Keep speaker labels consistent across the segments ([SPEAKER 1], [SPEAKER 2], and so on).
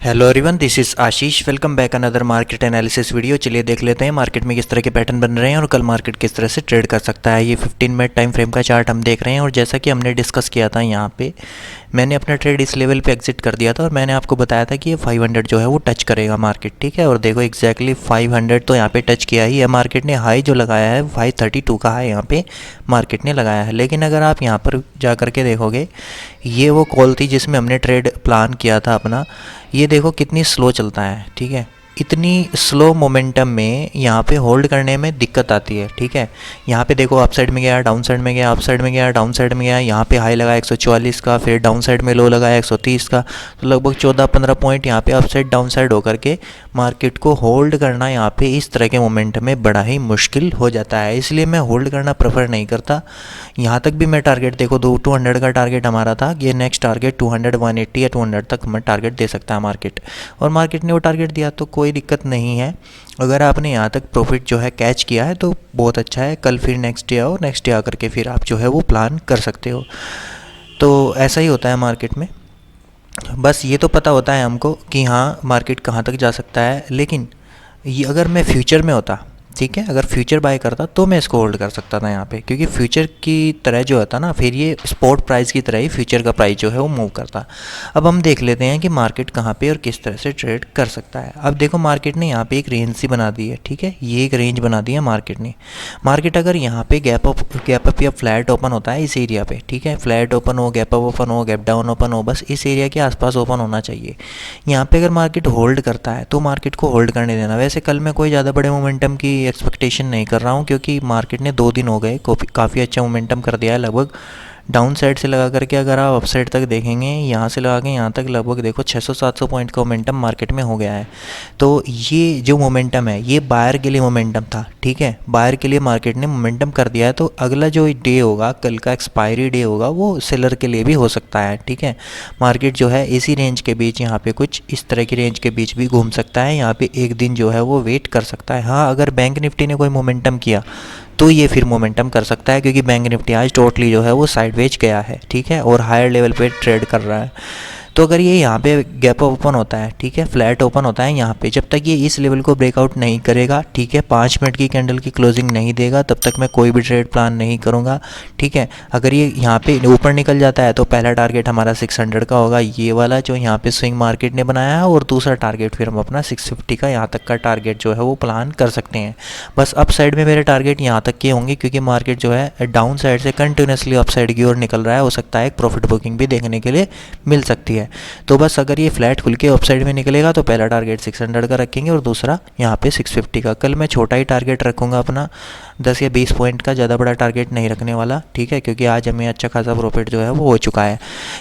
[SPEAKER 1] Hello everyone, this is Ashish. Welcome back another market analysis video. चलिए देख लेते हैं मार्केट में किस तरह के पैटर्न बन रहे हैं और कल मार्केट किस तरह से ट्रेड कर सकता है। ये 15 मिनट टाइम फ्रेम का चार्ट हम देख रहे हैं और जैसा कि हमने डिस्कस किया था, यहाँ पे मैंने अपना ट्रेड इस लेवल पे एग्जिट कर दिया था और मैंने आपको बताया था कि ये 500 जो है वो टच करेगा मार्केट, ठीक है। और देखो एग्जैक्टली 500 तो यहाँ पे टच किया ही है मार्केट ने। हाई जो लगाया है 532 का हाई यहाँ पे मार्केट ने लगाया है। लेकिन अगर आप यहाँ पर जा कर के देखोगे, ये वो कॉल थी जिसमें हमने ट्रेड प्लान किया था अपना। ये देखो कितनी स्लो चलता है, ठीक है। इतनी स्लो मोमेंटम में यहाँ पे होल्ड करने में दिक्कत आती है, ठीक है। यहाँ पे देखो अप साइड में गया, डाउन साइड में गया, अप साइड में गया, डाउन साइड में गया। यहाँ पे हाई लगाया 144 का, फिर डाउन साइड में लो लगाया 130 का। तो लगभग 14-15 पॉइंट यहाँ पे अप साइड डाउन साइड होकर के मार्केट को होल्ड करना यहाँ पे इस तरह के मोमेंटम में बड़ा ही मुश्किल हो जाता है। इसलिए मैं होल्ड करना प्रेफर नहीं करता। यहाँ तक भी मैं टारगेट देखो 200 का टारगेट हमारा था। ये नेक्स्ट टारगेट 200, 180 या 200 तक हमें टारगेट दे सकता है मार्केट, और मार्केट ने वो टारगेट दिया तो कोई दिक्कत नहीं है। अगर आपने यहाँ तक प्रॉफिट जो है कैच किया है तो बहुत अच्छा है। कल फिर नेक्स्ट डे आओ, नेक्स्ट डे आकर के फिर आप जो है वो प्लान कर सकते हो। तो ऐसा ही होता है मार्केट में। बस ये तो पता होता है हमको कि हाँ मार्केट कहाँ तक जा सकता है। लेकिन ये अगर मैं फ्यूचर में होता, ठीक है, अगर फ्यूचर बाय करता तो मैं इसको होल्ड कर सकता था यहाँ पे, क्योंकि फ्यूचर की तरह जो होता ना, फिर ये स्पॉट प्राइस की तरह ही फ्यूचर का प्राइस जो है वो मूव करता। अब हम देख लेते हैं कि मार्केट कहाँ पे और किस तरह से ट्रेड कर सकता है। अब देखो मार्केट ने यहाँ पे एक रेंज सी बना दी है, ठीक है। ये एक रेंज बना दी है मार्केट ने। मार्केट अगर यहाँ पे गैप अप या फ्लैट ओपन होता है इस एरिया पे, ठीक है, फ्लैट ओपन हो, गैप अप ओपन हो, गैप डाउन ओपन हो, बस इस एरिया के आसपास ओपन होना चाहिए। यहाँ पे अगर मार्केट होल्ड करता है तो मार्केट को होल्ड करने देना। वैसे कल मैं कोई ज़्यादा बड़े मोमेंटम की एक्सपेक्टेशन नहीं कर रहा हूँ, क्योंकि मार्केट ने 2 दिन हो गए काफ़ी अच्छा मोमेंटम कर दिया है। लगभग डाउन साइड से लगा करके अगर आप अप साइड तक देखेंगे, यहाँ से लगा के यहाँ तक लगभग देखो 600-700 पॉइंट का मोमेंटम मार्केट में हो गया है। तो ये जो मोमेंटम है ये बायर के लिए मोमेंटम था, ठीक है। बायर के लिए मार्केट ने मोमेंटम कर दिया है। तो अगला जो डे होगा, कल का एक्सपायरी डे होगा, वो सेलर के लिए भी हो सकता है, ठीक है। मार्केट जो है इसी रेंज के बीच, यहाँ पे कुछ इस तरह की रेंज के बीच भी घूम सकता है। यहाँ पे एक दिन जो है वो वेट कर सकता है। हाँ, अगर बैंक निफ्टी ने कोई मोमेंटम किया तो ये फिर मोमेंटम कर सकता है, क्योंकि बैंक निफ्टी आज टोटली जो है वो साइडवेज गया है, ठीक है, और हायर लेवल पे ट्रेड कर रहा है। तो अगर ये यहाँ पे गैप ओपन होता है, ठीक है, फ्लैट ओपन होता है यहाँ पे, जब तक ये इस लेवल को ब्रेकआउट नहीं करेगा, ठीक है, 5 मिनट की कैंडल की क्लोजिंग नहीं देगा, तब तक मैं कोई भी ट्रेड प्लान नहीं करूँगा, ठीक है। अगर ये यहाँ पे ऊपर निकल जाता है तो पहला टारगेट हमारा 600 का होगा, ये वाला जो यहाँ पे स्विंग मार्केट ने बनाया है, और दूसरा टारगेट फिर हम अपना 650 का यहाँ तक का टारगेट जो है वो प्लान कर सकते हैं। बस अप साइड में मेरे टारगेट यहाँ तक के होंगे, क्योंकि मार्केट जो है डाउन साइड से कंटिन्यूसली अप साइड की ओर निकल रहा है। हो सकता है एक प्रॉफिट बुकिंग भी देखने के लिए मिल सकती है। तो बस अगर ये फ्लैट खुल के अप साइड में निकलेगा तो पहला टारगेट 600 का रखेंगे और दूसरा यहाँ पे 650 का। कल मैं छोटा ही टारगेट रखूँगा अपना, 10 या 20 पॉइंट का, ज़्यादा बड़ा टारगेट नहीं रखने वाला, ठीक है, क्योंकि आज हमें अच्छा खासा प्रॉफिट जो है वो हो चुका है।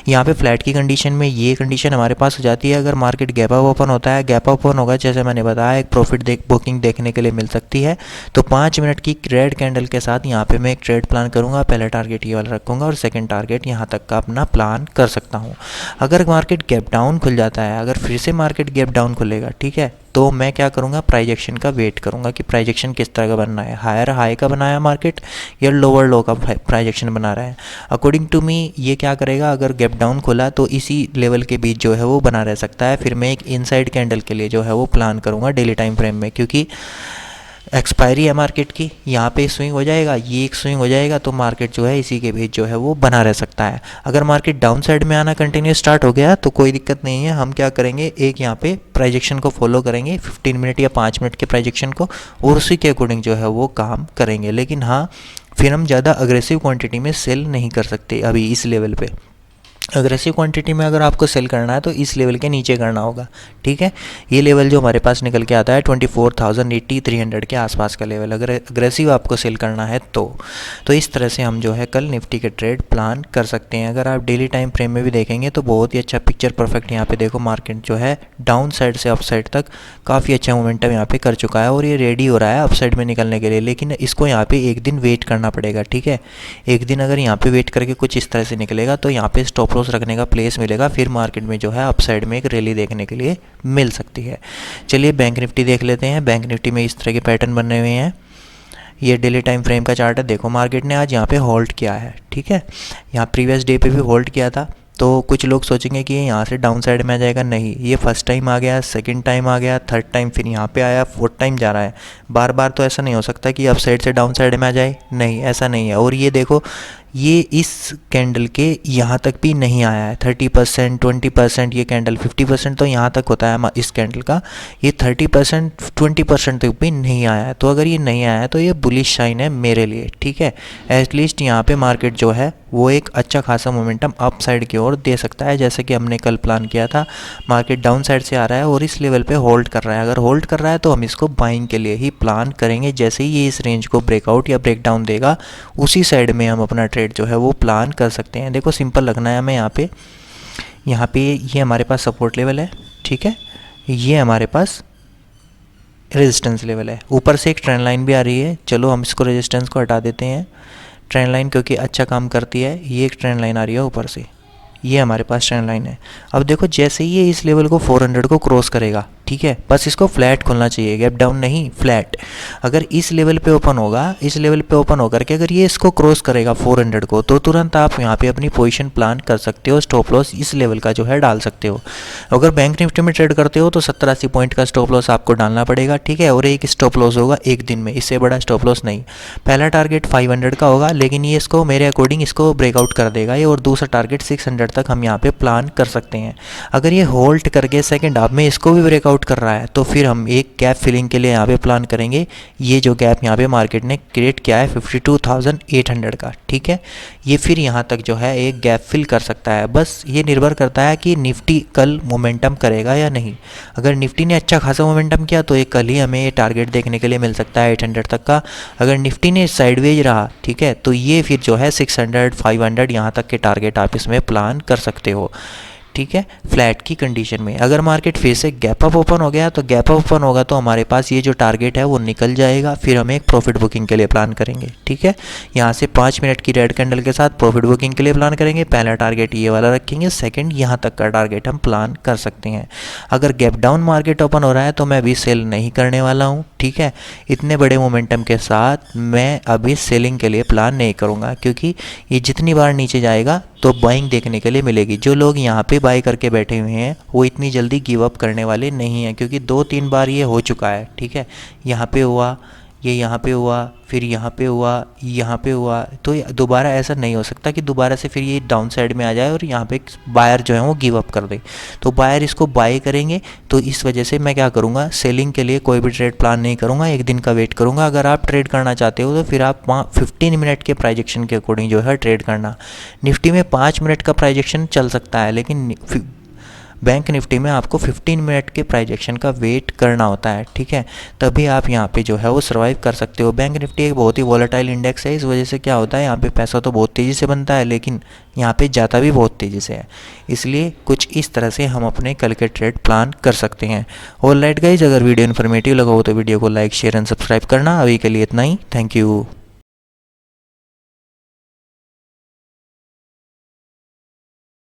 [SPEAKER 1] यहाँ पे फ्लैट की कंडीशन में ये कंडीशन हमारे पास हो जाती है। अगर मार्केट गैप अप ओपन होता है, गैप ओपन होगा, जैसे मैंने बताया, एक प्रॉफिट बुकिंग देखने के लिए मिल सकती है। तो 5 मिनट की रेड कैंडल के साथ यहाँ पे मैं एक ट्रेड प्लान करूँगा। पहला टारगेट ये वाला रखूँगा और सेकेंड टारगेट यहाँ तक का अपना प्लान कर सकता हूँ। अगर मार्केट गैप डाउन खुल जाता है, अगर फिर से मार्केट गैप डाउन खुलेगा, ठीक है, तो मैं क्या करूँगा, प्राइस एक्शन का वेट करूँगा कि प्राइस एक्शन किस तरह का बनना है। हायर हाई का बनाया मार्केट या लोअर लो का प्राइस एक्शन बना रहा है। अकॉर्डिंग टू मी ये क्या करेगा, अगर गैप डाउन खुला तो इसी लेवल के बीच जो है वो बना रह सकता है। फिर मैं एक इनसाइड कैंडल के लिए जो है वो प्लान करूँगा डेली टाइम फ्रेम में, क्योंकि एक्सपायरी है मार्केट की, यहाँ पे स्विंग हो जाएगा, ये एक स्विंग हो जाएगा, तो मार्केट जो है इसी के बीच जो है वो बना रह सकता है। अगर मार्केट डाउन साइड में आना कंटिन्यू स्टार्ट हो गया तो कोई दिक्कत नहीं है। हम क्या करेंगे, एक यहाँ पे प्राइजेक्शन को फॉलो करेंगे, 15 मिनट या 5 मिनट के प्राइजेक्शन को, और उसी के अकॉर्डिंग जो है वो काम करेंगे। लेकिन हाँ, फिर हम ज़्यादा अग्रेसिव क्वांटिटी में सेल नहीं कर सकते अभी इस लेवल पे। अग्रेसिव क्वांटिटी में अगर आपको सेल करना है तो इस लेवल के नीचे करना होगा, ठीक है। ये लेवल जो हमारे पास निकल के आता है 24,080, 300 के आसपास का लेवल, अगर अग्रेसिव आपको सेल करना है तो इस तरह से हम जो है कल निफ्टी के ट्रेड प्लान कर सकते हैं। अगर आप डेली टाइम फ्रेम में भी देखेंगे तो बहुत ही अच्छा पिक्चर परफेक्ट यहाँ पे देखो, मार्केट जो है डाउन साइड से अप साइड तक काफ़ी अच्छा मोमेंटम यहाँ पे कर चुका है और ये रेडी हो रहा है अप साइड में निकलने के लिए। लेकिन इसको यहाँ पे एक दिन वेट करना पड़ेगा, ठीक है। एक दिन अगर यहाँ पे वेट करके कुछ इस तरह से निकलेगा तो यहाँ पे स्टॉप लॉस रखने का प्लेस मिलेगा, फिर मार्केट में जो है अप साइड में एक रैली देखने के लिए मिल सकती है। चलिए बैंक निफ्टी देख लेते हैं। बैंक निफ्टी में इस तरह के पैटर्न बने हुए हैं। ये डेली टाइम फ्रेम का चार्ट है। देखो मार्केट ने आज यहाँ पे होल्ड किया है, ठीक है। यहाँ प्रीवियस डे पे भी होल्ड किया था, तो कुछ लोग सोचेंगे कि ये यहाँ से डाउन साइड में आ जाएगा, नहीं, ये फर्स्ट टाइम आ गया, सेकंड टाइम आ गया, थर्ड टाइम फिर यहाँ पे आया, फोर्थ टाइम जा रहा है। बार बार तो ऐसा नहीं हो सकता कि अप साइड से डाउन साइड में आ जाए, नहीं, ऐसा नहीं है। और ये देखो, ये इस कैंडल के यहाँ तक भी नहीं आया है, 30%, 20%, ये कैंडल 50% तो यहाँ तक होता है इस कैंडल का, ये 30%, 20% तक भी नहीं आया है। तो अगर ये नहीं आया है तो ये बुलिश साइन है मेरे लिए, ठीक है। एटलीस्ट यहाँ पे मार्केट जो है वो एक अच्छा खासा मोमेंटम अप साइड की ओर दे सकता है, जैसे कि हमने कल प्लान किया था। मार्केट डाउन साइड से आ रहा है और इस लेवल पे होल्ड कर रहा है, अगर होल्ड कर रहा है तो हम इसको बाइंग के लिए ही प्लान करेंगे। जैसे ही ये इस रेंज को ब्रेकआउट या ब्रेक डाउन देगा, उसी साइड में हम अपना ट्रेड जो है वो प्लान कर सकते हैं। देखो सिंपल लगना है हमें यहाँ पे ये हमारे पास सपोर्ट लेवल है, ठीक है, ये हमारे पास रेजिस्टेंस लेवल है, ऊपर से एक ट्रेंड लाइन भी आ रही है। चलो हम इसको रेजिस्टेंस को हटा देते हैं, ट्रेंड लाइन क्योंकि अच्छा काम करती है। ये एक ट्रेंड लाइन आ रही है ऊपर से, ये हमारे पास ट्रेंड लाइन है। अब देखो जैसे ही ये इस लेवल को 400 को क्रॉस करेगा, ठीक है, बस इसको फ्लैट खुलना चाहिए, गैप डाउन नहीं, फ्लैट। अगर इस लेवल पे ओपन होगा, इस लेवल पे ओपन होकर के अगर ये इसको क्रॉस करेगा 400 को, तो तुरंत आप यहाँ पे अपनी पोजीशन प्लान कर सकते हो, स्टॉप लॉस इस लेवल का जो है डाल सकते हो। अगर बैंक निफ्टी में ट्रेड करते हो तो 70-80 पॉइंट का स्टॉप लॉस आपको डालना पड़ेगा, ठीक है, और एक स्टॉप लॉस होगा एक दिन में, इससे बड़ा स्टॉप लॉस नहीं। पहला टारगेट 500 का होगा, लेकिन ये इसको मेरे अकॉर्डिंग इसको ब्रेकआउट कर देगा ये, और दूसरा टारगेट 600 तक हम यहाँ पे प्लान कर सकते हैं। अगर ये होल्ड करके सेकेंड हाफ में इसको भी ब्रेकआउट कर रहा है तो फिर हम एक गैप फिलिंग के लिए यहाँ पे प्लान करेंगे। ये जो गैप यहाँ पे मार्केट ने क्रिएट किया है 52,800 का, ठीक है, ये फिर यहाँ तक जो है एक गैप फिल कर सकता है। बस ये निर्भर करता है कि निफ्टी कल मोमेंटम करेगा या नहीं। अगर निफ्टी ने अच्छा खासा मोमेंटम किया तो एक कल ही हमें ये टारगेट देखने के लिए मिल सकता है 800 तक का। अगर निफ्टी ने साइडवेज रहा, ठीक है, तो ये फिर जो है 600, 500 यहाँ तक के टारगेट आप इसमें प्लान कर सकते हो, ठीक है, फ्लैट की कंडीशन में। अगर मार्केट फिर से गैप अप ओपन हो गया तो गैप अप ओपन होगा तो हमारे पास ये जो टारगेट है वो निकल जाएगा, फिर हम एक प्रॉफिट बुकिंग के लिए प्लान करेंगे, ठीक है। यहाँ से 5 मिनट की रेड कैंडल के साथ प्रॉफिट बुकिंग के लिए प्लान करेंगे। पहला टारगेट ये वाला रखेंगे, सेकंड यहाँ तक का टारगेट हम प्लान कर सकते हैं। अगर गैप डाउन मार्केट ओपन हो रहा है तो मैं अभी सेल नहीं करने वाला हूँ, ठीक है। इतने बड़े मोमेंटम के साथ मैं अभी सेलिंग के लिए प्लान नहीं करूँगा, क्योंकि ये जितनी बार नीचे जाएगा तो बाइंग देखने के लिए मिलेगी। जो लोग यहाँ पे बाई करके बैठे हुए हैं वो इतनी जल्दी गिव अप करने वाले नहीं हैं, क्योंकि 2-3 बार ये हो चुका है, ठीक है। यहाँ पे हुआ, ये यहाँ पे हुआ, फिर यहाँ पे हुआ, यहाँ पे हुआ, तो दोबारा ऐसा नहीं हो सकता कि दोबारा से फिर ये डाउन साइड में आ जाए और यहाँ पे बायर जो है वो गिव अप कर दे। तो बायर इसको बाय करेंगे, तो इस वजह से मैं क्या करूँगा, सेलिंग के लिए कोई भी ट्रेड प्लान नहीं करूँगा, एक दिन का वेट करूँगा। अगर आप ट्रेड करना चाहते हो तो फिर आप वहाँ 15 मिनट के प्राइजेक्शन के अकॉर्डिंग जो है ट्रेड करना। निफ्टी में 5 मिनट का प्राइजेक्शन चल सकता है, लेकिन बैंक निफ्टी में आपको 15 मिनट के प्राइजेक्शन का वेट करना होता है, ठीक है, तभी आप यहाँ पे जो है वो सर्वाइव कर सकते हो। बैंक निफ्टी एक बहुत ही वॉलेटाइल इंडेक्स है, इस वजह से क्या होता है, यहाँ पे पैसा तो बहुत तेज़ी से बनता है, लेकिन यहाँ पे जाता भी बहुत तेज़ी से है। इसलिए कुछ इस तरह से हम अपने कल के ट्रेड प्लान कर सकते हैं। ऑलराइट गाइस, अगर वीडियो इन्फॉर्मेटिव लगा हो तो वीडियो को लाइक, शेयर एंड सब्सक्राइब करना। अभी के लिए इतना ही, थैंक यू।